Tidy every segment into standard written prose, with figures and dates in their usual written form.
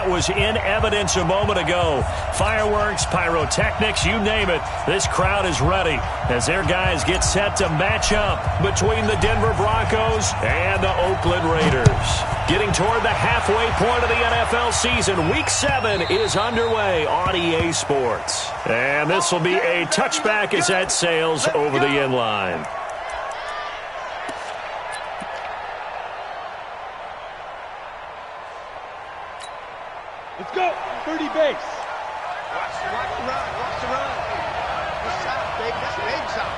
that was in evidence a moment ago. Fireworks, pyrotechnics, you name it. This crowd is ready as their guys get set to match up between the Denver Broncos and the Oakland Raiders. Getting toward the halfway point of the NFL season, Week 7 is underway on EA Sports. And this will be a touchback as that sails over the end line. Let's go. 30 base. Watch the run. Watch the run. That's out, baby. That's big shot.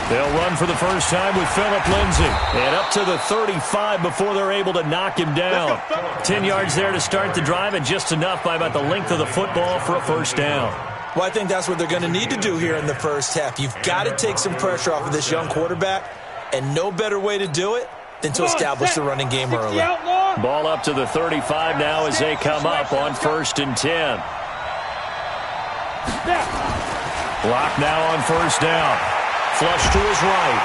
They'll run for the first time with Phillip Lindsay. And up to the 35 before they're able to knock him down. 10 yards there to start the drive, and just enough by about the length of the football for a first down. Well, I think that's what they're going to need to do here in the first half. You've got to take some pressure off of this young quarterback, and no better way to do it than to establish the running game early. Ball up to the 35 now as they come up on 1st and 10. Block now on first down. Flush to his right.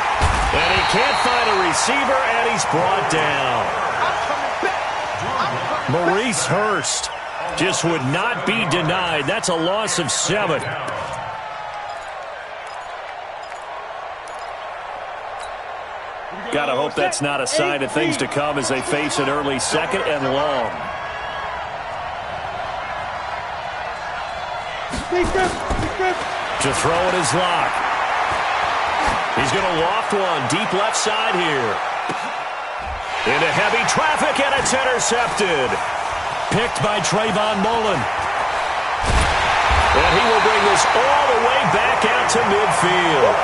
And he can't find a receiver, and he's brought down. Maurice Hurst just would not be denied. That's a loss of 7. Gotta hope that's not a sign of things to come as they face an early 2nd and long. To throw it is Locke. He's going to loft one deep left side here. Into heavy traffic, and it's intercepted. Picked by Trayvon Mullen. And he will bring this all the way back out to midfield.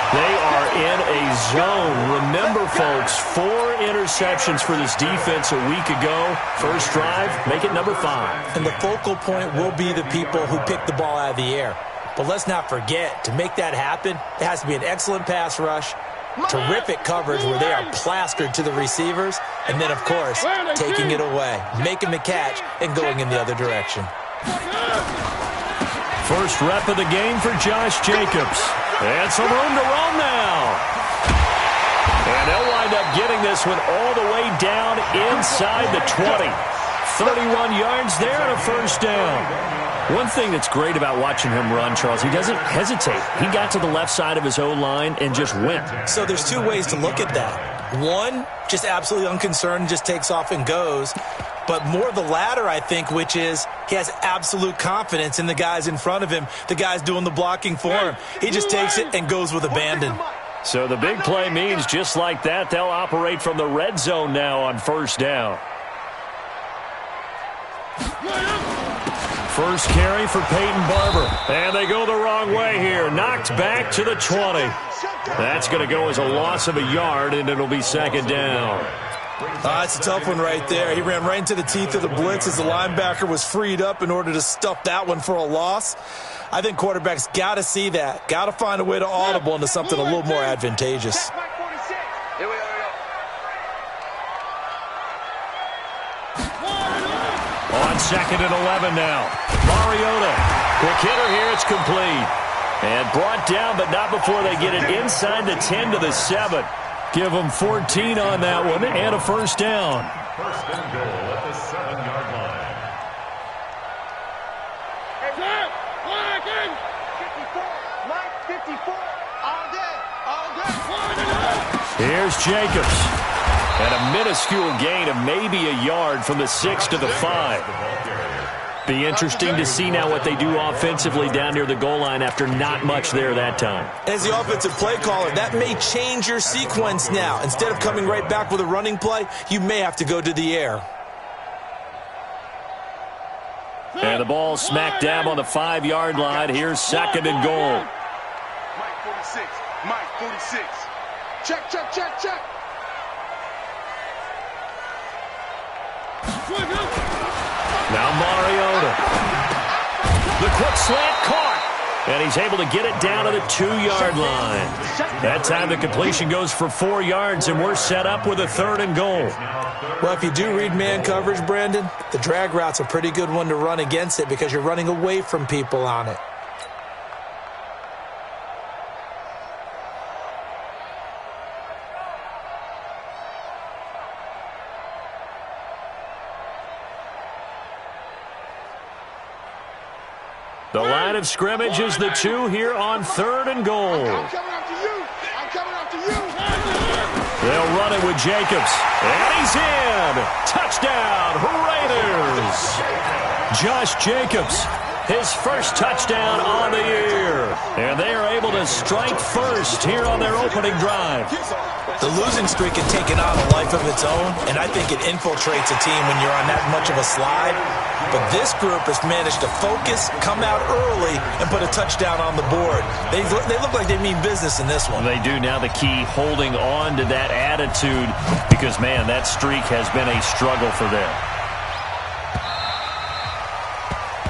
They are in a zone. Remember, folks, 4 interceptions for this defense a week ago. First drive, make it number 5. And the focal point will be the people who pick the ball out of the air. But let's not forget, to make that happen, it has to be an excellent pass rush, terrific coverage where they are plastered to the receivers, and then, of course, taking it away, making the catch, and going in the other direction. First rep of the game for Josh Jacobs. And some room to run now. And they'll wind up getting this one all the way down inside the 20. 31 yards there and a first down. One thing that's great about watching him run, Charles, he doesn't hesitate. He got to the left side of his O-line and just went. So there's 2 ways to look at that. One, just absolutely unconcerned, just takes off and goes. But more the latter, I think, which is he has absolute confidence in the guys in front of him, the guys doing the blocking for him. He just takes it and goes with abandon. So the big play means just like that, they'll operate from the red zone now on first down. First carry for Peyton Barber. And they go the wrong way here. Knocked back to the 20. That's going to go as a loss of a yard, and it'll be 2nd down. That's a tough one right there. He ran right into the teeth of the blitz as the linebacker was freed up in order to stuff that one for a loss. I think quarterbacks got to see that. Got to find a way to audible into something a little more advantageous. On 2nd and 11 now. Mariota. Quick hitter here. It's complete. And brought down, but not before they get it inside the 10 to the 7. Give them 14 on that one and a first down. First and goal at the 7-yard line. 54, all day. Here's Jacobs. And a minuscule gain of maybe a yard from the 6 to the 5. Be interesting to see now what they do offensively down near the goal line after not much there that time. As the offensive play caller, that may change your sequence now. Instead of coming right back with a running play, you may have to go to the air. And the ball smack dab on the 5-yard line. Here's 2nd and goal. Mike 46. Mike 46. Check, check, check, check. Now Mariota. The quick slant caught. And he's able to get it down to the 2-yard line. That time the completion goes for 4 yards, and we're set up with a 3rd and goal. Well, if you do read man coverage, Brandon, the drag route's a pretty good one to run against it because you're running away from people on it. The line of scrimmage is the 2 here on 3rd and goal. I'm coming after you. I'm coming after you. They'll run it with Jacobs. And he's in. Touchdown, Raiders. Josh Jacobs, his first touchdown on the year. And they are able to strike first here on their opening drive. The losing streak had taken on a life of its own, and I think it infiltrates a team when you're on that much of a slide. But this group has managed to focus, come out early, and put a touchdown on the board. They look like they mean business in this one. They do. Now the key, holding on to that attitude, because, man, that streak has been a struggle for them.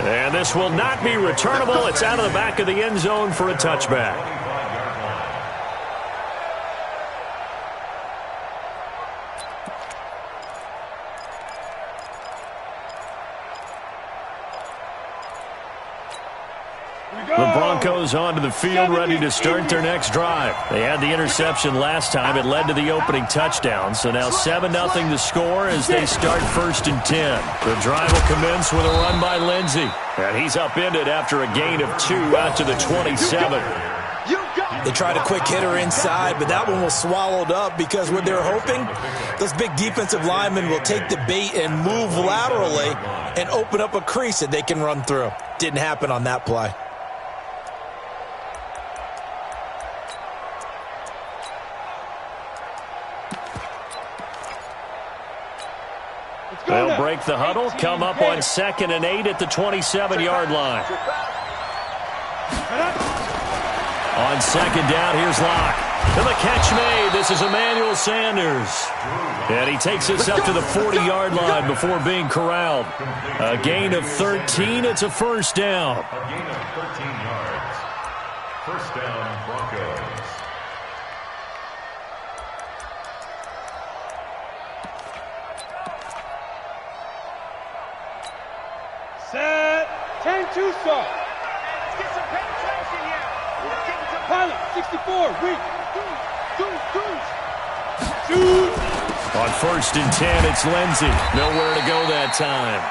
And this will not be returnable. It's out of the back of the end zone for a touchback. The Broncos onto the field, ready to start their next drive. They had the interception last time. It led to the opening touchdown. So now 7-0 the score as they start 1st and 10. The drive will commence with a run by Lindsey. And he's upended after a gain of 2 out to the 27. They tried a quick hitter inside, but that one was swallowed up because what they're hoping, those big defensive linemen will take the bait and move laterally and open up a crease that they can run through. Didn't happen on that play. They'll break the huddle, come up on 2nd and 8 at the 27-yard line. On 2nd down, here's Locke. And the catch made. This is Emmanuel Sanders. And he takes us up to the 40-yard line before being corralled. A gain of 13. It's a first down. A gain of 13 yards. First down, Broncos. Set. 10-2 start. Get some penetration here. Pilot, 64, weak. Shoot. On 1st and 10, it's Lindsey. Nowhere to go that time.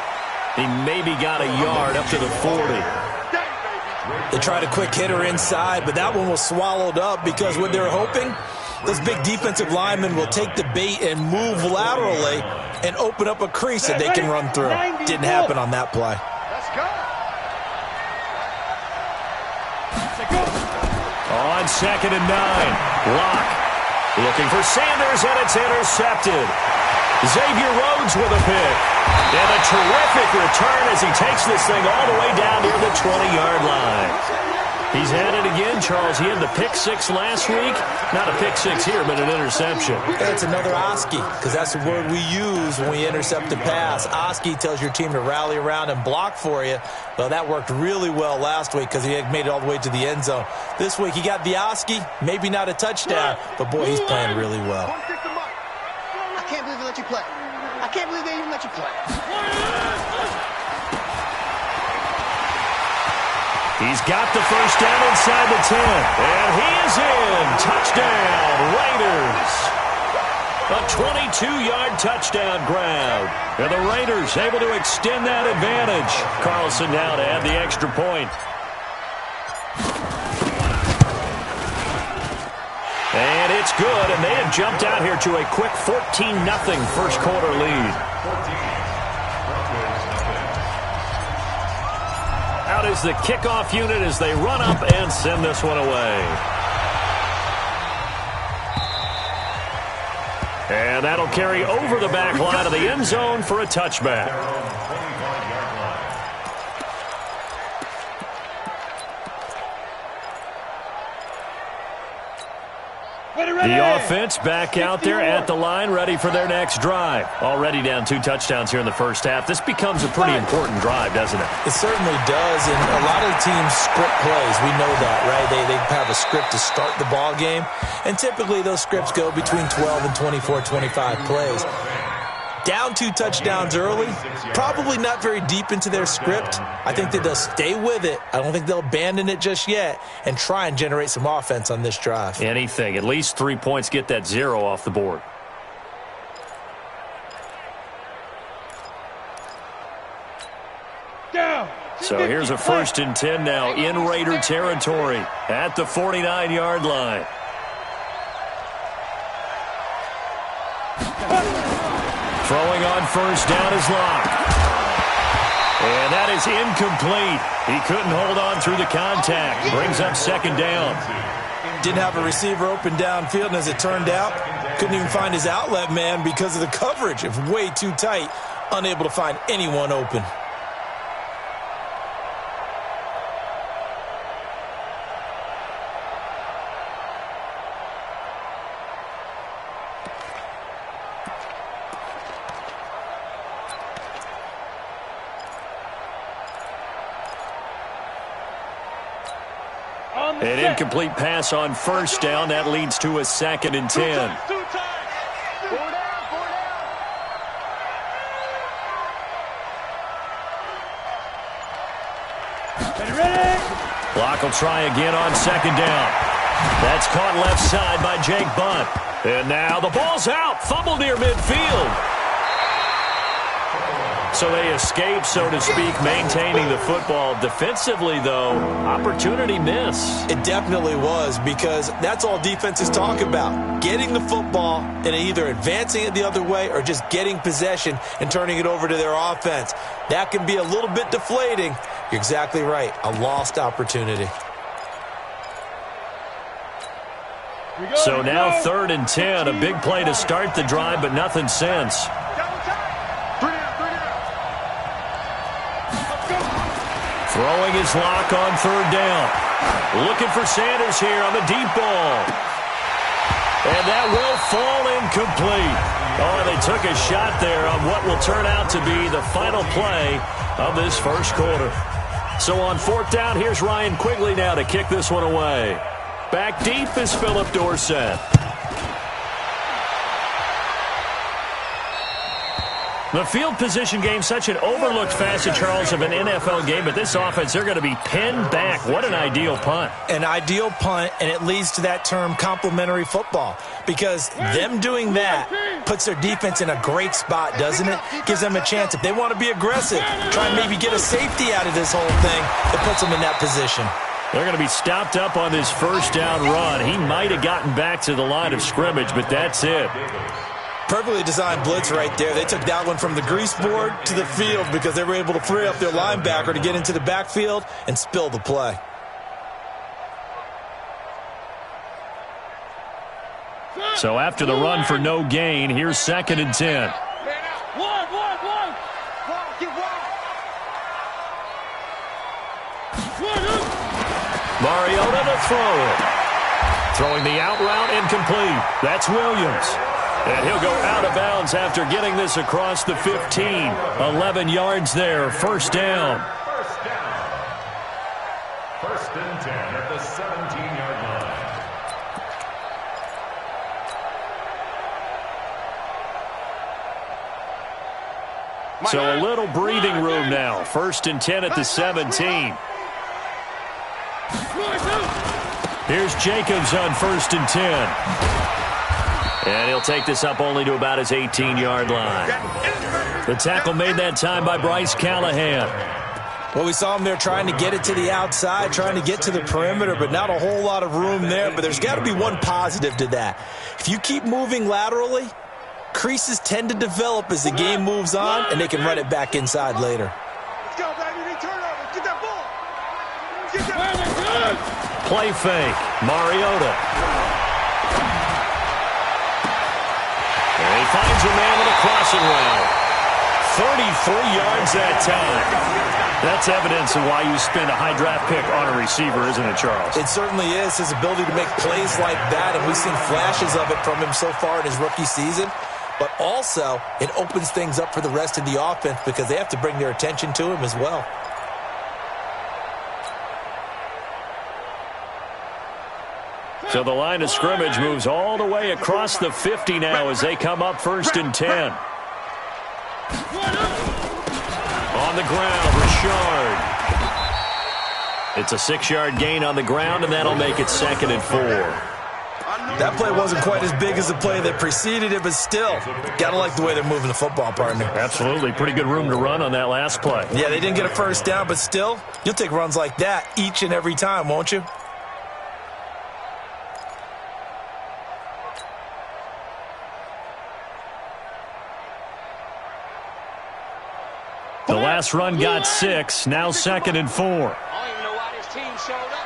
He maybe got a yard up to the 40. They tried a quick hitter inside, but that one was swallowed up because what they're hoping, those big defensive linemen will take the bait and move laterally and open up a crease that they can run through. Didn't happen on that play. Let's go. On 2nd and 9, Locke looking for Sanders, and it's intercepted. Xavier Rhodes with a pick. And a terrific return as he takes this thing all the way down near the 20-yard line. He's had it again, Charles. He had the pick 6 last week. Not a pick 6 here, but an interception. It's another Oski, because that's the word we use when we intercept a pass. Oski tells your team to rally around and block for you. Well, that worked really well last week because he had made it all the way to the end zone. This week, he got the Oski, maybe not a touchdown, but, boy, he's playing really well. I can't believe they let you play. I can't believe they even let you play. He's got the first down inside the 10. And he is in. Touchdown, Raiders. A 22-yard touchdown grab. And the Raiders able to extend that advantage. Carlson now to add the extra point. And it's good, and they have jumped out here to a quick 14-0 first quarter lead. 14. Out is the kickoff unit as they run up and send this one away. And that'll carry over the back line of the end zone for a touchback. The offense back out there at the line, ready for their next drive. Already down 2 touchdowns here in the first half. This becomes a pretty important drive, doesn't it? It certainly does, and a lot of the teams script plays. We know that, right? They have a script to start the ball game, and typically those scripts go between 12 and 24, 25 plays. Down 2 touchdowns early, probably not very deep into their script. I think that they'll stay with it. I don't think they'll abandon it just yet and try and generate some offense on this drive. Anything. At least 3 points, get that 0 off the board. Down. So here's a 1st and 10 now in Raider territory at the 49-yard line. Throwing on 1st down is Locke. And that is incomplete. He couldn't hold on through the contact. Brings up 2nd down. Didn't have a receiver open downfield, and as it turned out, couldn't even find his outlet man because of the coverage. It was way too tight, unable to find anyone open. An incomplete pass on 1st down. That leads to a 2nd and 10. Block will try again on 2nd down. That's caught left side by Jake Bunt. And now the ball's out. Fumble near midfield. So they escape, so to speak, maintaining the football. Defensively, though, opportunity miss. It definitely was, because that's all defenses talk about. Getting the football and either advancing it the other way or just getting possession and turning it over to their offense. That can be a little bit deflating. You're exactly right. A lost opportunity. So now 3rd and 10. A big play to start the drive, but nothing since. Throwing his Lock on 3rd down. Looking for Sanders here on the deep ball. And that will fall incomplete. Oh, they took a shot there on what will turn out to be the final play of this 1st quarter. So on 4th down, here's Ryan Quigley now to kick this one away. Back deep is Phillip Dorsett. The field position game, such an overlooked facet, Charles, of an NFL game, but this offense, they're going to be pinned back. What an ideal punt. An ideal punt, and it leads to that term complementary football, because them doing that puts their defense in a great spot, doesn't it? Gives them a chance. If they want to be aggressive, try and maybe get a safety out of this whole thing, it puts them in that position. They're going to be stopped up on this 1st down run. He might have gotten back to the line of scrimmage, but that's it. Perfectly designed blitz right there. They took that one from the grease board to the field because they were able to free up their linebacker to get into the backfield and spill the play. So after the run for no gain, here's 2nd and 10. Mariota to throw it. Throwing the out route incomplete. That's Williams. And he'll go out of bounds after getting this across the 15. 11 yards there. 1st down. 1st and 10 at the 17-yard line. So a little breathing room now. 1st and 10 at the 17. Here's Jacobs on 1st and 10. And he'll take this up only to about his 18-yard line. The tackle made that time by Bryce Callahan. Well, we saw him there trying to get it to the outside, trying to get to the perimeter, but not a whole lot of room there. But there's got to be one positive to that. If you keep moving laterally, creases tend to develop as the game moves on, and they can run it back inside later. Let's go, baby. They turn over. Get that ball. Get that ball. Play fake. Mariota. And he finds a man with a crossing route. 33 yards that time. That's evidence of why you spend a high draft pick on a receiver, isn't it, Charles? It certainly is. His ability to make plays like that, and we've seen flashes of it from him so far in his rookie season. But also, it opens things up for the rest of the offense because they have to bring their attention to him as well. So the line of scrimmage moves all the way across the 50 now as they come up 1st and 10. On the ground, Richard. It's a 6-yard gain on the ground, and that'll make it 2nd and 4. That play wasn't quite as big as the play that preceded it, but still, got to like the way they're moving the football, partner. Absolutely. Pretty good room to run on that last play. Yeah, they didn't get a first down, but still, you'll take runs like that each and every time, won't you? The last run got 6, now 2nd and 4. I don't even know why this team showed up.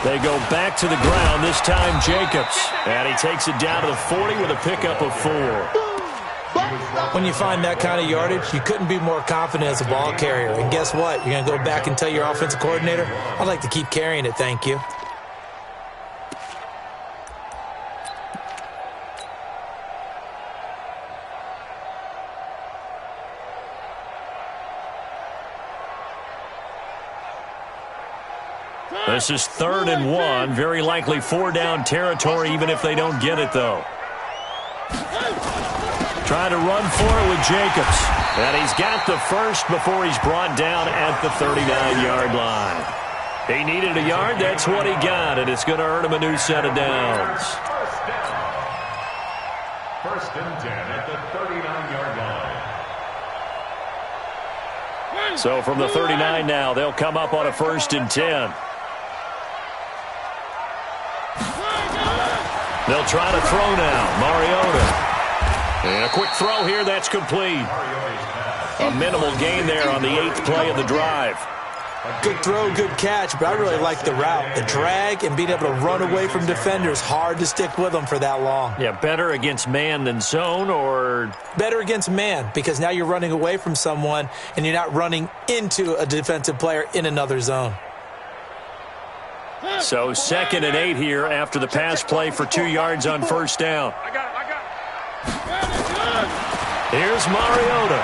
They go back to the ground, this time Jacobs. And he takes it down to the 40 with a pickup of 4. When you find that kind of yardage, you couldn't be more confident as a ball carrier. And guess what? You're going to go back and tell your offensive coordinator, I'd like to keep carrying it, thank you. This is 3rd and 1. Very likely 4 down territory, even if they don't get it, though. Trying to run for it with Jacobs. And he's got the first before he's brought down at the 39-yard line. He needed a yard. That's what he got, and it's going to earn him a new set of downs. First and 10 at the 39-yard line. So from the 39 now, they'll come up on a 1st and 10. They'll try to throw now. Mariota. And a quick throw here. That's complete. A minimal gain there on the 8th play of the drive. Good throw, good catch, but I really like the route. The drag and being able to run away from defenders. Hard to stick with them for that long. Yeah, better against man than zone, or? Better against man, because now you're running away from someone and you're not running into a defensive player in another zone. So 2nd and 8 here after the pass play for 2 yards on 1st down. Here's Mariota.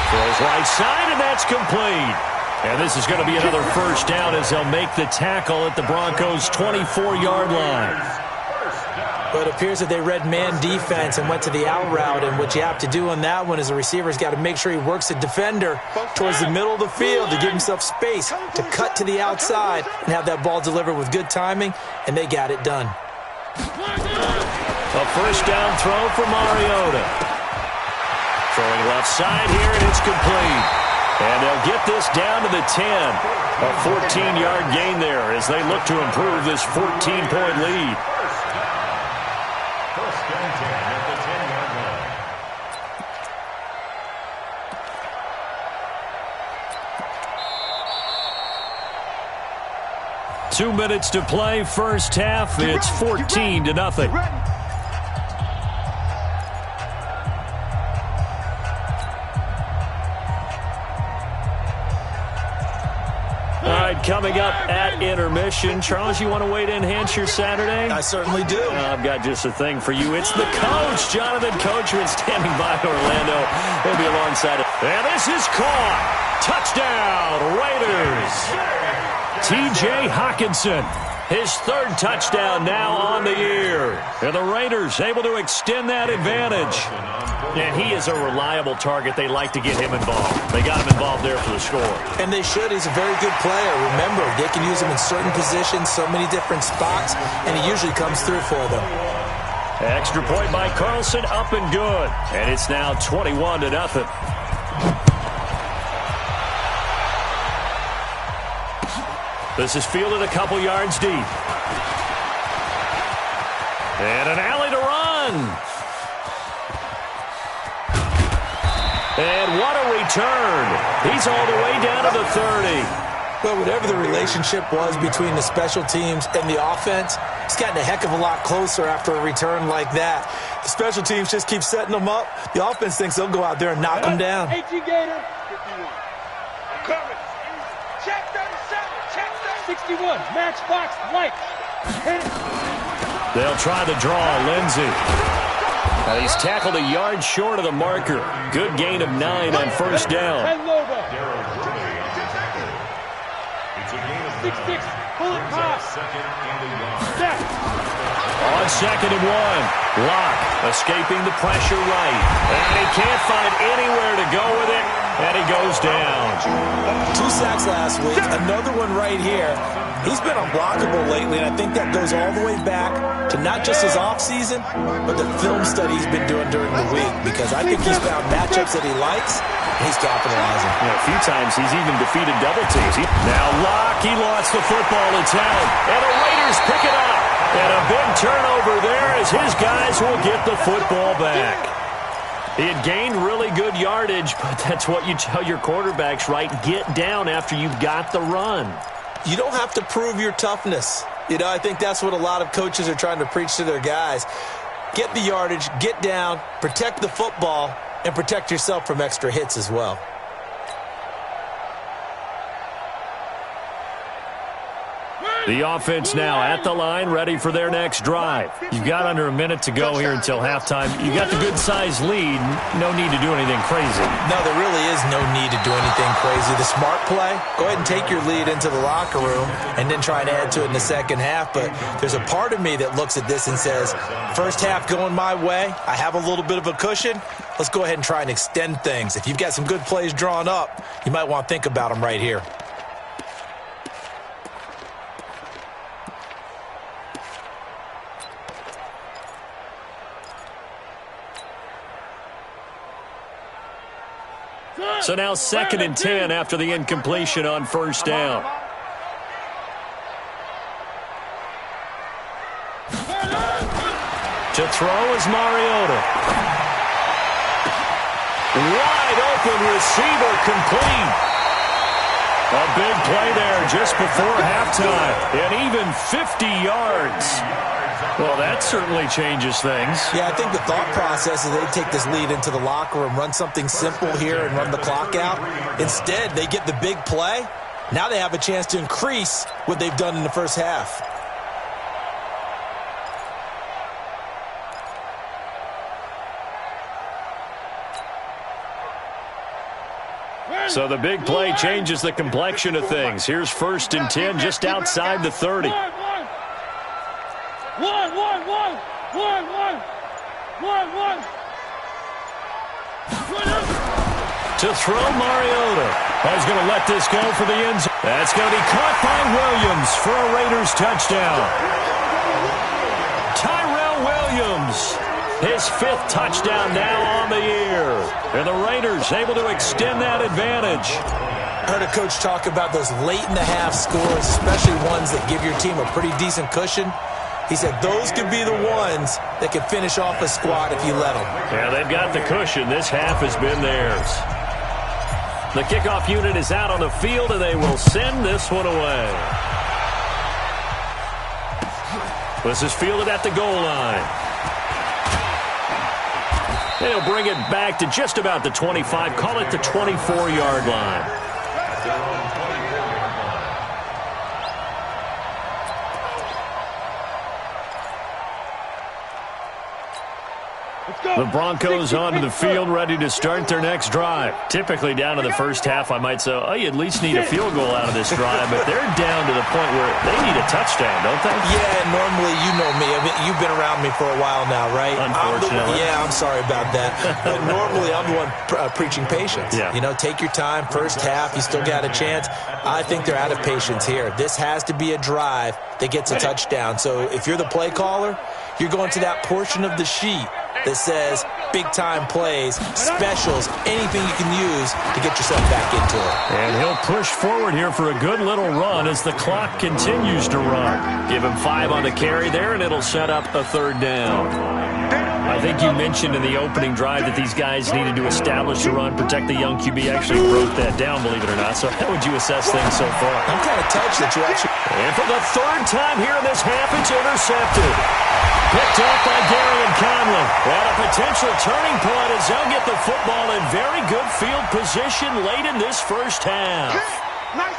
Throws right side, and that's complete. And this is going to be another 1st down as they'll make the tackle at the Broncos' 24-yard line. But it appears that they read man defense and went to the out route, and what you have to do on that one is the receiver's got to make sure he works the defender towards the middle of the field to give himself space to cut to the outside and have that ball delivered with good timing, and they got it done. A 1st down throw for Mariota. Throwing left side here, and it's complete. And they'll get this down to the 10. A 14-yard gain there as they look to improve this 14-point lead. First and 10 at the 10-yard line. 2 minutes to play, first half. It's 14-0. All right, coming up at intermission. Charles, you want to wait to enhance your Saturday? I certainly do. I've got just a thing for you. It's the coach, Jonathan Coachman, standing by Orlando. He'll be alongside it. And this is caught. Touchdown, Raiders. T.J. Hockenson, his 3rd touchdown now on the year. And the Raiders able to extend that advantage. And he is a reliable target. They like to get him involved. They got him involved there for the score. And they should. He's a very good player. Remember, they can use him in certain positions, so many different spots, and he usually comes through for them. Extra point by Carlson, up and good. And it's now 21-0. This is fielded a couple yards deep. And an alley to run. And what a return. He's all the way down to the 30. Well, whatever the relationship was between the special teams and the offense, it's gotten a heck of a lot closer after a return like that. The special teams just keep setting them up. The offense thinks they'll go out there and knock them down. 18 Gator. 51. Coming. Check 37. Check 61. Matchbox light. They'll try to draw Lindsey. He's tackled a yard short of the marker. Good gain of 9 on 1st down. It's a gain of 6-6. Pull it past. second and a yard. Step. On 2nd and 1. Locke escaping the pressure right. And he can't find anywhere to go with it. And he goes down. 2 sacks last week. Another one right here. He's been unblockable lately, and I think that goes all the way back to not just his offseason, but the film study he's been doing during the week, because I think he's found matchups that he likes, and he's capitalizing. Yeah, a few times he's even defeated double teams. Now Locke, he lost the football. It's held, and the Raiders pick it up. And a big turnover there as his guys will get the football back. He had gained really good yardage, but that's what you tell your quarterbacks, right? Get down after you've got the run. You don't have to prove your toughness. You know, I think that's what a lot of coaches are trying to preach to their guys. Get the yardage, get down, protect the football, and protect yourself from extra hits as well. The offense now at the line, ready for their next drive. You've got under a minute to go here until halftime. You got the good-sized lead. No need to do anything crazy. No, there really is no need to do anything crazy. The smart play, go ahead and take your lead into the locker room and then try and add to it in the second half. But there's a part of me that looks at this and says, first half going my way, I have a little bit of a cushion. Let's go ahead and try and extend things. If you've got some good plays drawn up, you might want to think about them right here. So now 2nd and 10 after the incompletion on first down. To throw is Mariota. Wide open receiver complete. A big play there just before halftime. And even 50 yards. Well, that certainly changes things. Yeah, I think the thought process is they take this lead into the locker room, run something simple here and run the clock out. Instead, they get the big play. Now they have a chance to increase what they've done in the first half. So the big play changes the complexion of things. Here's 1st and 10 just outside the 30. One. To throw, Mariota. He's going to let this go for the end zone. That's going to be caught by Williams for a Raiders touchdown. Tyrell Williams, his 5th touchdown now on the year. And the Raiders able to extend that advantage. I heard a coach talk about those late-in-the-half scores, especially ones that give your team a pretty decent cushion. He said those could be the ones that can finish off a squad if you let them. Yeah, they've got the cushion. This half has been theirs. The kickoff unit is out on the field, and they will send this one away. This is fielded at the goal line. They'll bring it back to just about the 25. Call it the 24-yard line. The Broncos onto the field, ready to start their next drive. Typically down to the first half, I might say, oh, you at least need a field goal out of this drive, but they're down to the point where they need a touchdown, don't they? Yeah, normally, you know me. I mean, you've been around me for a while now, right? Unfortunately. I'm sorry about that. But normally, I'm the one preaching patience. Yeah. You know, take your time. First half, you still got a chance. I think they're out of patience here. This has to be a drive that gets a touchdown. So if you're the play caller, you're going to that portion of the sheet that says big-time plays, specials, anything you can use to get yourself back into it. And he'll push forward here for a good little run as the clock continues to run. Give him 5 on the carry there, and it'll set up a 3rd down. I think you mentioned in the opening drive that these guys needed to establish the run, protect the young QB. Actually broke that down, believe it or not. So how would you assess things so far? I'm kind of touched that you actually... And for the 3rd time here in this half, it's intercepted. Picked up by Darian Conley. And a potential turning point as they'll get the football in very good field position late in this first half.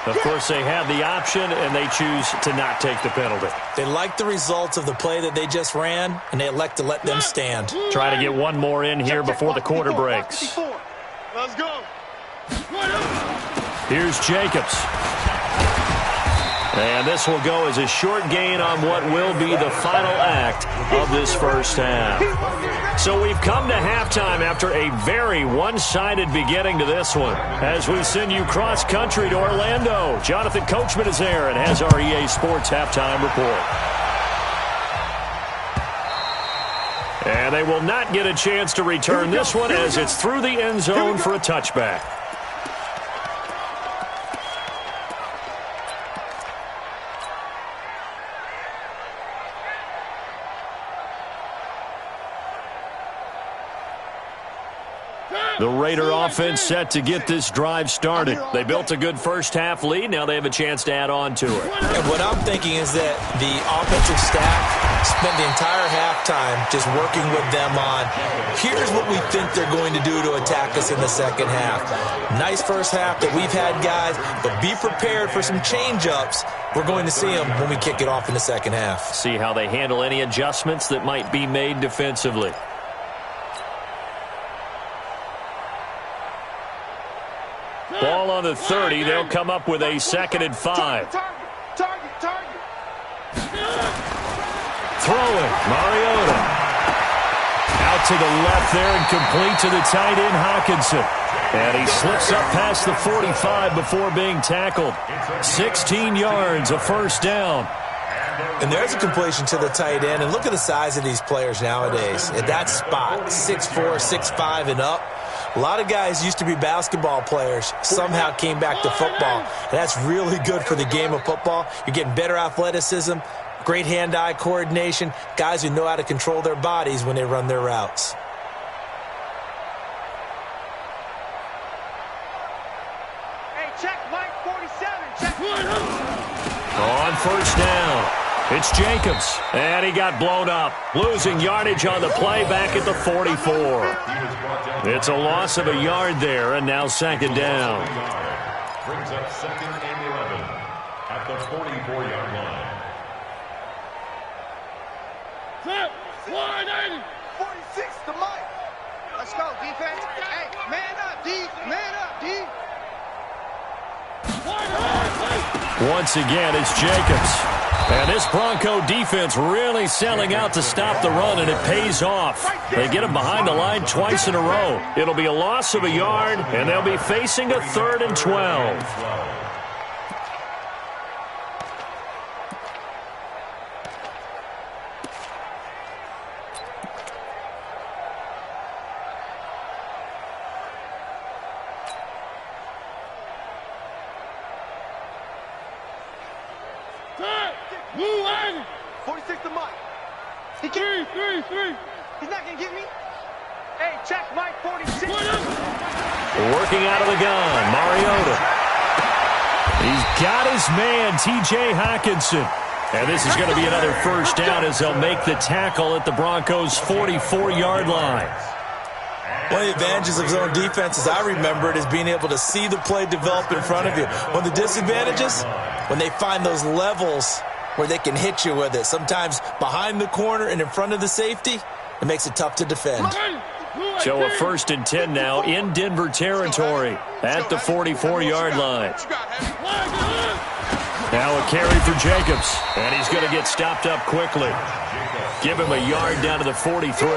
Of course, they have the option, and they choose to not take the penalty. They like the results of the play that they just ran, and they elect to let them stand. Try to get one more in here before the quarter breaks. Let's go. Here's Jacobs. And this will go as a short gain on what will be the final act of this first half. So we've come to halftime after a very one-sided beginning to this one. As we send you cross-country to Orlando, Jonathan Coachman is there and has our EA Sports halftime report. And they will not get a chance to return this one as it's through the end zone for a touchback. The Raider offense set to get this drive started. They built a good first-half lead. Now they have a chance to add on to it. And what I'm thinking is that the offensive staff spent the entire halftime just working with them on, here's what we think they're going to do to attack us in the second half. Nice first half that we've had, guys, but be prepared for some change-ups. We're going to see them when we kick it off in the second half. See how they handle any adjustments that might be made defensively. Ball on the 30. They'll come up with a 2nd and 5. Target. Throwing. Mariota. Out to the left there and complete to the tight end, Hockenson. And he slips up past the 45 before being tackled. 16 yards, a first down. And there's a completion to the tight end. And look at the size of these players nowadays. At that spot, 6'4", 6'5", and up. A lot of guys used to be basketball players, somehow came back to football. And that's really good for the game of football. You're getting better athleticism, great hand-eye coordination, guys who know how to control their bodies when they run their routes. Hey, check Mike 47. Check. On first down, it's Jacobs. And he got blown up, losing yardage on the play back at the 44. It's a loss of a yard there, and now 2nd down. Brings up 2nd and 11 at the 44-yard line. 46 to Mike. Let's go, defense. Hey, man up, D. Man up, D. Once again, it's Jacobs. And this Bronco defense really selling out to stop the run, and it pays off. They get him behind the line twice in a row. It'll be a loss of a yard, and they'll be facing a 3rd and 12. Move on. 46 to Mike. He can't. Three. He's not going to get me. Hey, check Mike 46. Working out of the gun, Mariota. He's got his man, T.J. Hockenson. And this is going to be another first down as they'll make the tackle at the Broncos' 44-yard line. One of the advantages of zone defense, as I remember it, is being able to see the play develop in front of you. One of the disadvantages, when they find those levels where they can hit you with it, sometimes behind the corner and in front of the safety, it makes it tough to defend. So a 1st and 10 now in Denver territory at the 44-yard line. Now a carry for Jacobs, and he's going to get stopped up quickly. Give him a yard down to the 43.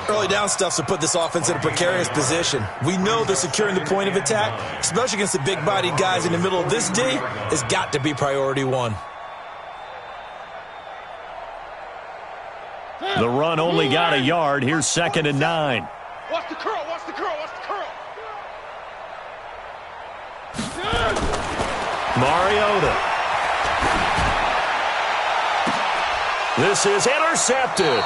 Early down stuff to put this offense in a precarious position. We know that securing the point of attack, especially against the big-bodied guys in the middle of this D, has got to be priority one. The run only got a yard. Here's 2nd and 9. Watch the curl. Mariota. This is intercepted.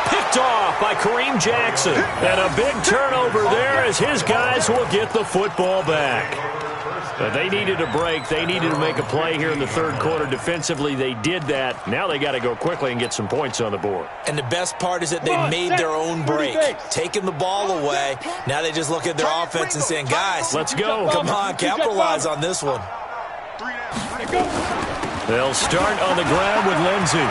Picked off by Kareem Jackson. And a big turnover there as his guys will get the football back. They needed a break. They needed to make a play here in the 3rd quarter. Defensively, they did that. Now they got to go quickly and get some points on the board. And the best part is that they made their own break, taking the ball away. Now they just look at their offense and saying, guys, let's go. Come on, capitalize on this one. They'll start on the ground with Lindsey.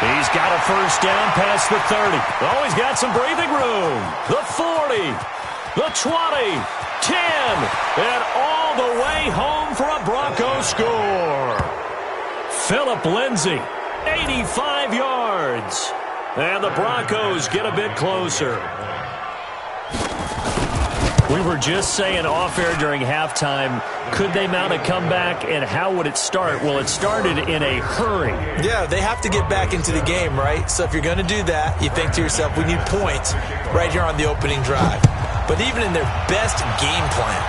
He's got a first down past the 30. Oh, he's got some breathing room. The 40. the 20, 10, and all the way home for a Broncos score. Phillip Lindsay, 85 yards. And the Broncos get a bit closer. We were just saying off-air during halftime, could they mount a comeback, and how would it start? Well, it started in a hurry. Yeah, they have to get back into the game, right? So if you're going to do that, you think to yourself, we need points right here on the opening drive. But even in their best game plan,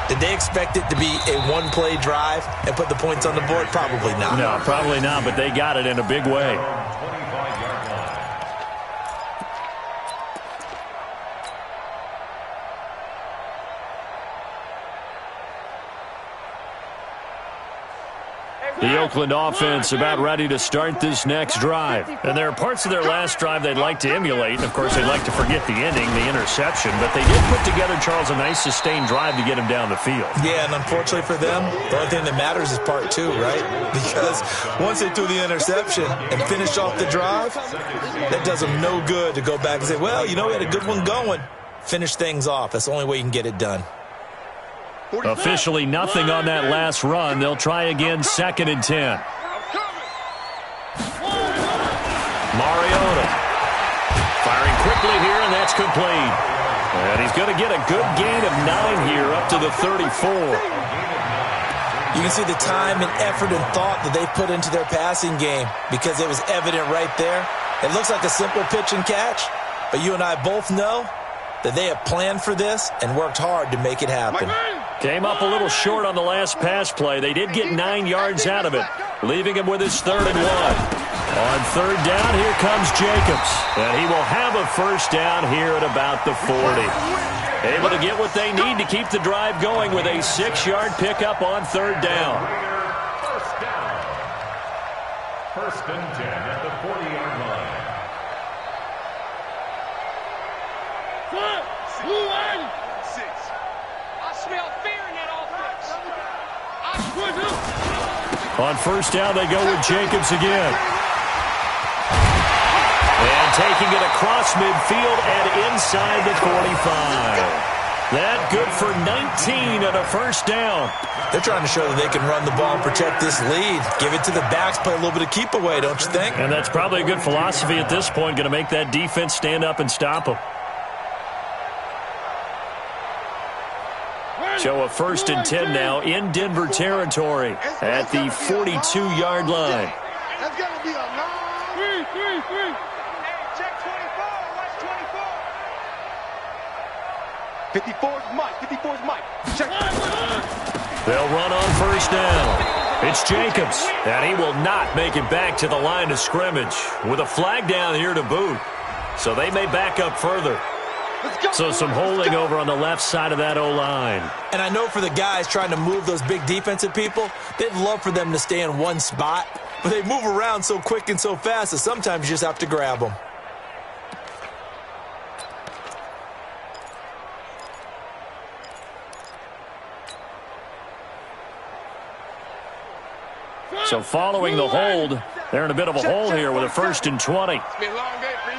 did they expect it to be a one-play drive and put the points on the board? Probably not. No, probably not, but they got it in a big way. The Oakland offense about ready to start this next drive. And there are parts of their last drive they'd like to emulate. And, of course, they'd like to forget the ending, the interception. But they did put together, Charles, a nice sustained drive to get him down the field. Yeah, and unfortunately for them, the only thing that matters is part two, right? Because once they threw the interception and finished off the drive, that does them no good to go back and say, well, you know, we had a good one going. Finish things off. That's the only way you can get it done. Officially nothing on that last run. They'll try again, 2nd and 10. Mariota firing quickly here, and that's complete. And he's going to get a good gain of 9 here, up to the 34. You can see the time and effort and thought that they put into their passing game because it was evident right there. It looks like a simple pitch and catch, but you and I both know that they have planned for this and worked hard to make it happen. Came up a little short on the last pass play. They did get 9 yards out of it, leaving him with his 3rd and 1. On 3rd down, here comes Jacobs. And he will have a first down here at about the 40. Able to get what they need to keep the drive going with a 6-yard pickup on 3rd down. First down. 1st and 10 at the 40-yard line. On 1st down, they go with Jacobs again. And taking it across midfield and inside the 45. That good for 19 and a 1st down. They're trying to show that they can run the ball and protect this lead. Give it to the backs, play a little bit of keep away, don't you think? And that's probably a good philosophy at this point, going to make that defense stand up and stop them. So a 1st and 10 now in Denver territory at the 42-yard line. That's going to be a long... 3. Hey, check 24. Watch 24. 54's Mike. 54's Mike. Check. They'll run on 1st down. It's Jacobs, and he will not make it back to the line of scrimmage with a flag down here to boot. So they may back up further. So some holding over on the left side of that O-line. And I know for the guys trying to move those big defensive people, they'd love for them to stay in one spot. But they move around so quick and so fast that sometimes you just have to grab them. So following the hold, they're in a bit of a hole here with a 1st and 20. It's been a long day for you.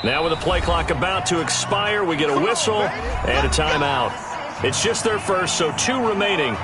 Now with the play clock about to expire, we get a whistle and a timeout. It's just their first, so 2 remaining.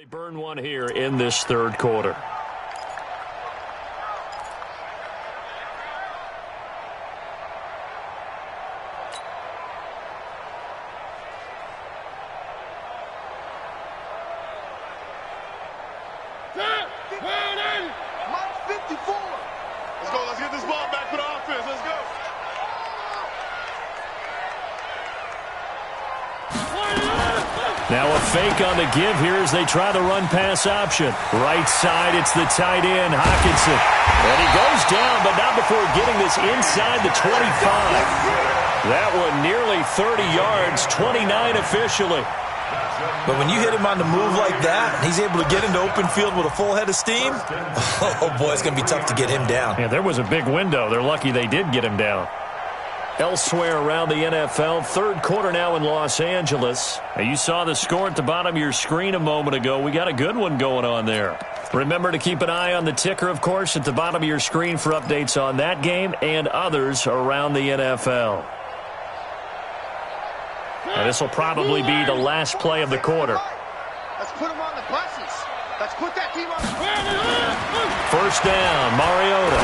They burn one here in this third quarter. Let's get this ball back for the offense. Let's go. Now a fake on the give here as they try the run-pass option. Right side, it's the tight end, Hawkinson. And he goes down, but not before getting this inside the 25. That one nearly 30 yards, 29 officially. But when you hit him on the move like that, and he's able to get into open field with a full head of steam, oh boy, it's going to be tough to get him down. Yeah, there was a big window. They're lucky they did get him down. Elsewhere around the NFL, third quarter now in Los Angeles. Now, you saw the score at the bottom of your screen a moment ago. We got a good one going on there. Remember to keep an eye on the ticker, of course, at the bottom of your screen for updates on that game and others around the NFL. Now, this will probably be the last play of the quarter. Let's put them on the buses. Let's put that team on the First down, Mariota.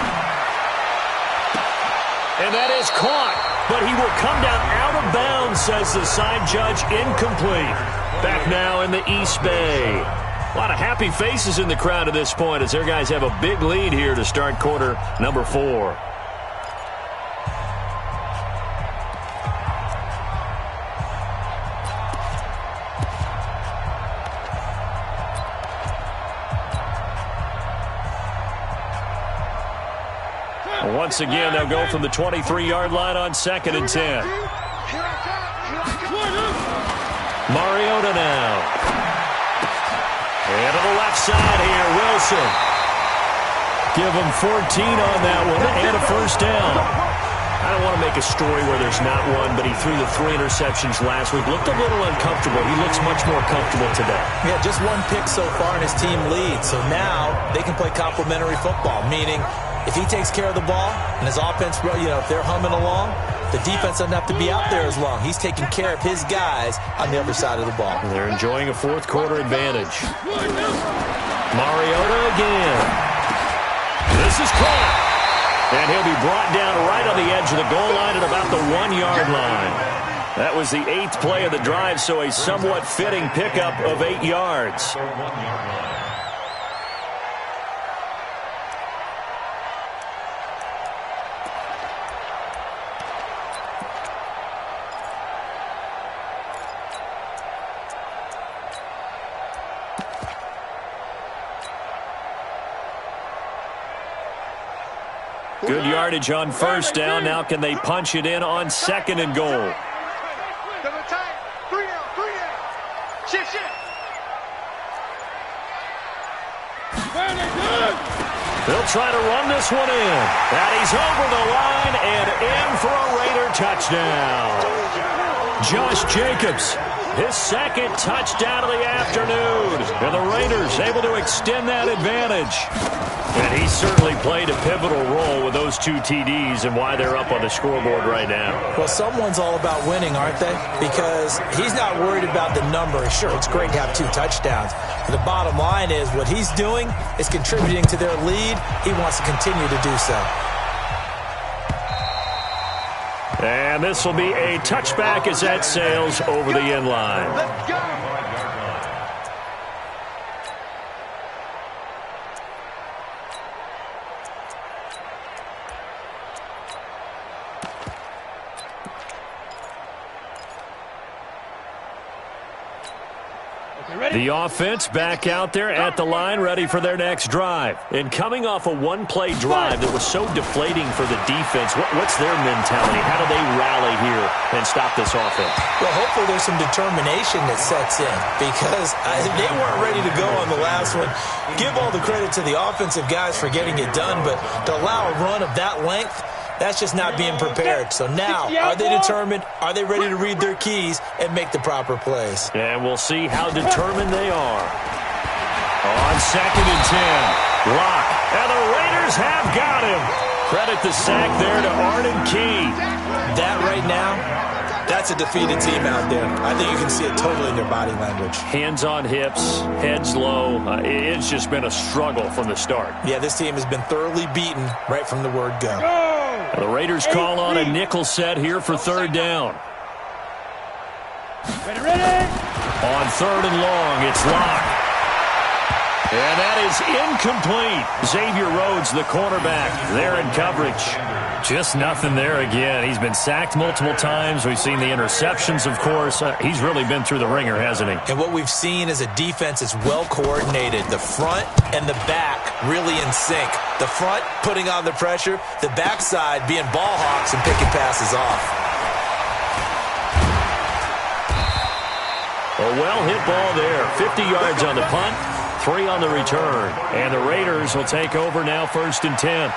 And that is caught, but he will come down out of bounds, says the side judge, incomplete. Back now in the East Bay. A lot of happy faces in the crowd at this point as their guys have a big lead here to start quarter number 4. Once again, they'll go from the 23-yard line on 2nd and 10. Mariota now. And to the left side here, Wilson. Give him 14 on that one and a first down. I don't want to make a story where there's not one, but he threw the 3 interceptions last week. Looked a little uncomfortable. He looks much more comfortable today. Yeah, just 1 pick so far and his team leads. So now they can play complementary football, meaning if he takes care of the ball and his offense, if they're humming along, the defense doesn't have to be out there as long. He's taking care of his guys on the other side of the ball. They're enjoying a fourth quarter advantage. Mariota again. This is caught. And he'll be brought down right on the edge of the goal line at about the 1-yard line. That was the 8th play of the drive, so a somewhat fitting pickup of 8 yards. Good yardage on first down. Now can they punch it in on 2nd and goal? Double time. 3 down. 3 down. Shift. They'll try to run this one in. And he's over the line and in for a Raider touchdown. Josh Jacobs, his 2nd touchdown of the afternoon. And the Raiders able to extend that advantage. And he certainly played a pivotal role with those 2 TDs and why they're up on the scoreboard right now. Well, someone's all about winning, aren't they? Because he's not worried about the number. Sure, it's great to have 2 touchdowns. But the bottom line is what he's doing is contributing to their lead. He wants to continue to do so. And this will be a touchback as that sails over the end line. Let's go. The offense back out there at the line, ready for their next drive. And coming off a 1-play drive that was so deflating for the defense, what's their mentality? How do they rally here and stop this offense? Well, hopefully there's some determination that sets in because they weren't ready to go on the last one. Give all the credit to the offensive guys for getting it done, but to allow a run of that length, that's just not being prepared. So now, are they determined? Are they ready to read their keys and make the proper plays? And we'll see how determined they are. On 2nd and 10, Lock. And the Raiders have got him. Credit the sack there to Arden Key. That right now, That's a defeated team out there. I think you can see it totally in their body language. Hands on hips, heads low. It's just been a struggle from the start. Yeah, this team has been thoroughly beaten right from the word go. The Raiders call on a nickel set here for third down. Ready. On third and long, it's Locke. And that is incomplete. Xavier Rhodes, the cornerback, there in coverage. Just nothing there again. He's been sacked multiple times. We've seen the interceptions, of course. He's really been through the ringer, hasn't he? And what we've seen is a defense that's well coordinated. The front and the back really in sync. The front putting on the pressure. The backside being ball hawks and picking passes off. A well-hit ball there. 50 yards on the punt, 3 on the return. And the Raiders will take over now, 1st and 10.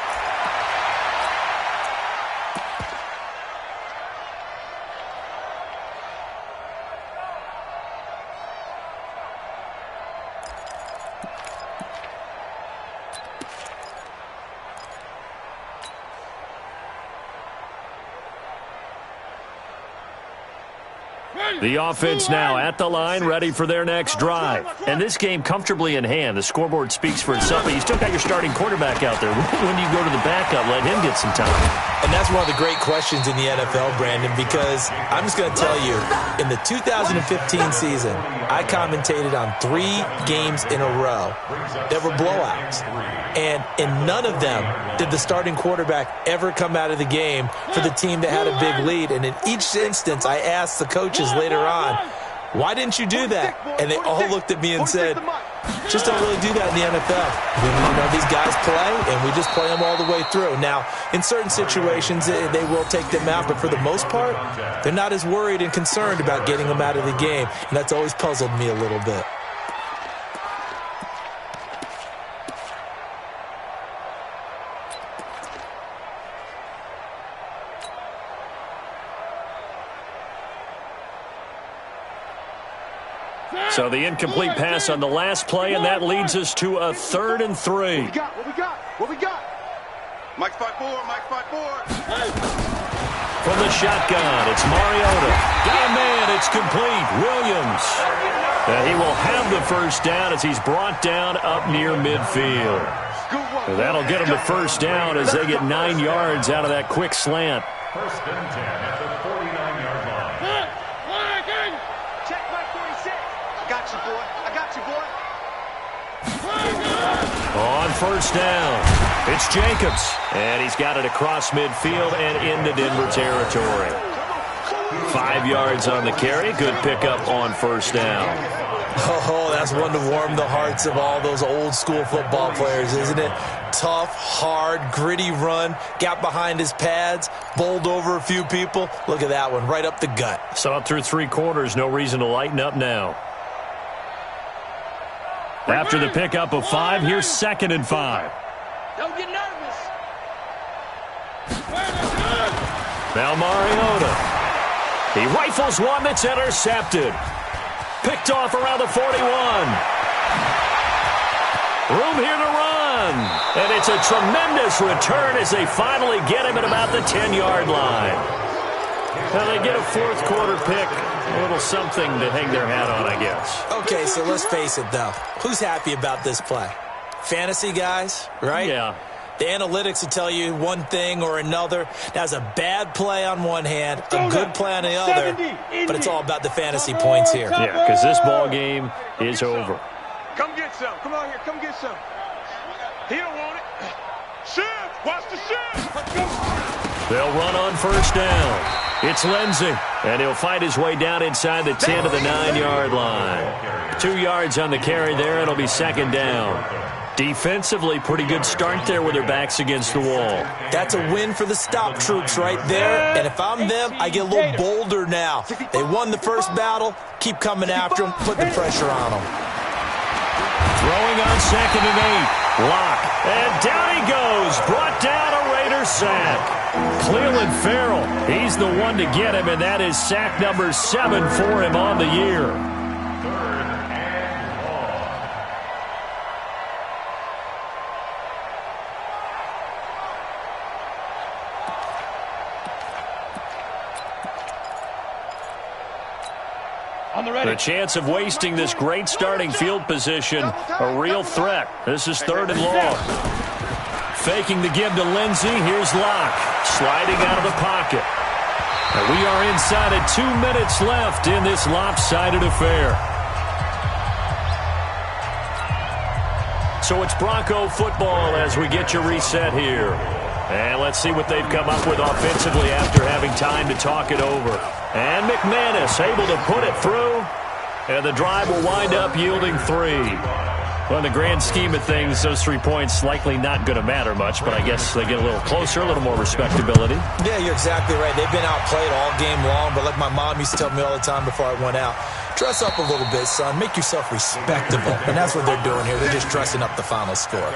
The offense now at the line, ready for their next drive. And this game comfortably in hand. The scoreboard speaks for itself, but you still got your starting quarterback out there. When do you go to the backup, let him get some time? And that's one of the great questions in the NFL, Brandon, because I'm just going to tell you, in the 2015 season, I commentated on 3 games in a row that were blowouts. And in none of them did the starting quarterback ever come out of the game for the team that had a big lead. And in each instance, I asked the coaches later on, why didn't you do that? And they all looked at me and said, just don't really do that in the NFL. You know, these guys play, and we just play them all the way through. Now, in certain situations, they will take them out, but for the most part, they're not as worried and concerned about getting them out of the game. And that's always puzzled me a little bit. So the incomplete pass on the last play, and that leads us to a 3rd and 3. What we got? Mike's 5-4, Mike's 5-4. From the shotgun, it's Mariota. Got a man, it's complete. Williams. He will have the first down as he's brought down up near midfield. That'll get him the first down as they get 9 yards out of that quick slant. 1st and 10 at the 49-yard line. Check my 46. I got you, boy. On first down, it's Jacobs. And he's got it across midfield and into Denver territory. 5 yards on the carry. Good pickup on first down. Oh, that's one to warm the hearts of all those old school football players, isn't it? Tough, hard, gritty run. Got behind his pads, bowled over a few people. Look at that one, right up the gut. So up through 3 quarters, no reason to lighten up now. After the pickup of 5, here's 2nd and 5. Don't get nervous. Now Mariota. He rifles one that's intercepted. Picked off around the 41. Room here to run. And it's a tremendous return as they finally get him at about the 10-yard line. Now they get a 4th quarter pick. A little something to hang their hat on, I guess. Okay, so let's face it, though. Who's happy about this play? Fantasy guys, right? Yeah. The analytics will tell you one thing or another. That's a bad play on one hand, a good play on the other, but it's all about the fantasy points here. Yeah, because this ball game is over. Come get some. Come on here. Come get some. He don't want it. Shift. Watch the shift. They'll run on first down. It's Lindsey, and he'll fight his way down inside the 10 to the 9-yard line. 2 yards on the carry there. It'll be 2nd down. Defensively, pretty good start there with their backs against the wall. That's a win for the stop troops right there. And if I'm them, I get a little bolder now. They won the first battle. Keep coming after them. Put the pressure on them. Throwing on 2nd and 8. Locke. And down he goes. Brought down a Raider sack. Cleveland Farrell, he's the one to get him, and that is sack number 7 for him on the year. 3rd and long. The chance of wasting this great starting field position, a real threat. This is 3rd and long. Faking the give to Lindsey. Here's Locke sliding out of the pocket. And we are inside of 2 minutes left in this lopsided affair. So it's Bronco football as we get you reset here. And let's see what they've come up with offensively after having time to talk it over. And McManus able to put it through. And the drive will wind up yielding 3. Well, in the grand scheme of things, those 3 points likely not going to matter much, but I guess they get a little closer, a little more respectability. Yeah, you're exactly right. They've been outplayed all game long, but like my mom used to tell me all the time before I went out, dress up a little bit, son. Make yourself respectable. And that's what they're doing here. They're just dressing up the final score.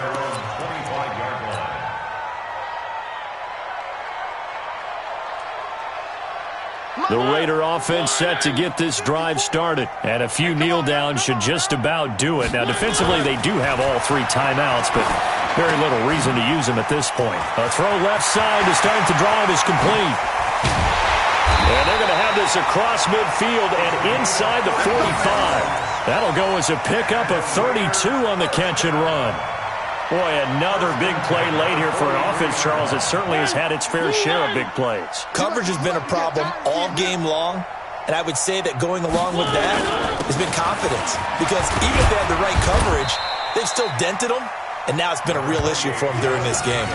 The Raider offense set to get this drive started. And a few kneel downs should just about do it. Now, defensively, they do have all 3 timeouts, but very little reason to use them at this point. A throw left side to start the drive is complete. And they're going to have this across midfield and inside the 45. That'll go as a pickup of 32 on the catch and run. Boy, another big play late here for an offense, Charles. It certainly has had its fair share of big plays. Coverage has been a problem all game long, and I would say that going along with that has been confidence. Because even if they had the right coverage, they've still dented them, and now it's been a real issue for them during this game.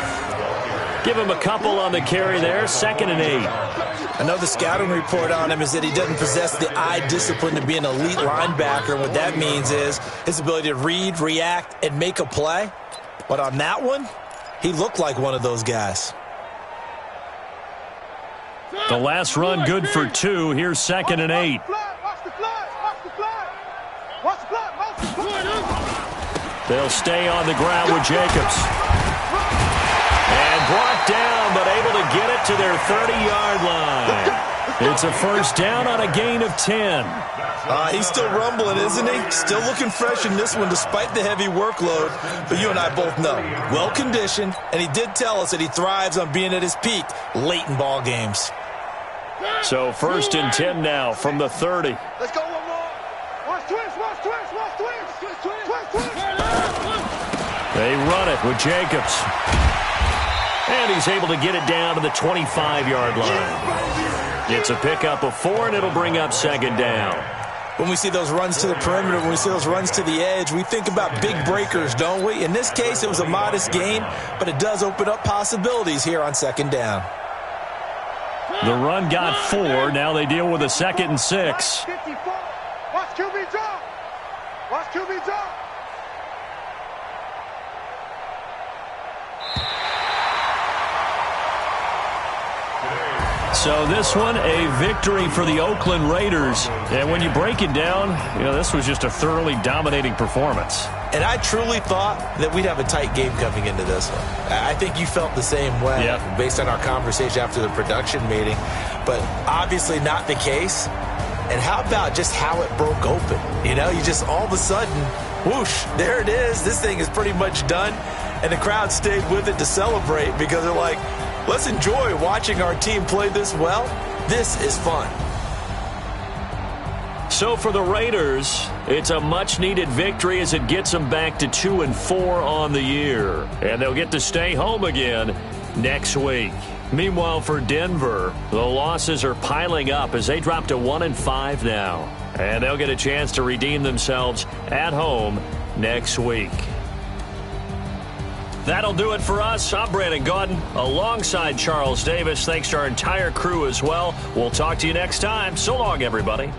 Give him a couple on the carry there, 2nd and 8. I know the scouting report on him is that he doesn't possess the eye discipline to be an elite linebacker, and what that means is his ability to read, react, and make a play. But on that one, he looked like one of those guys. The last run good for 2. Here's 2nd and 8. They'll stay on the ground with Jacobs. And brought down, but able to get it to their 30-yard line. It's a first down on a gain of 10. He's still rumbling, isn't he? Still looking fresh in this one despite the heavy workload. But you and I both know, well-conditioned, and he did tell us that he thrives on being at his peak late in ball games. So 1st and 10 now from the 30. Let's go one more. Watch twist, watch twist, watch twist. Twist. They run it with Jacobs. And he's able to get it down to the 25-yard line. It's a pickup of 4, and it'll bring up 2nd down. When we see those runs to the perimeter, when we see those runs to the edge, we think about big breakers, don't we? In this case, it was a modest gain, but it does open up possibilities here on 2nd down. The run got 4. Now they deal with a 2nd and 6. Watch QB drop. Watch QB drop. So this one, a victory for the Oakland Raiders. And when you break it down, this was just a thoroughly dominating performance. And I truly thought that we'd have a tight game coming into this one. I think you felt the same way based on our conversation after the production meeting. But obviously not the case. And how about just how it broke open? You just all of a sudden, whoosh, there it is. This thing is pretty much done. And the crowd stayed with it to celebrate because they're like, let's enjoy watching our team play this well. This is fun. So for the Raiders, it's a much-needed victory as it gets them back to 2-4 on the year. And they'll get to stay home again next week. Meanwhile, for Denver, the losses are piling up as they drop to 1-5 now. And they'll get a chance to redeem themselves at home next week. That'll do it for us. I'm Brandon Gaudin alongside Charles Davis. Thanks to our entire crew as well. We'll talk to you next time. So long, everybody.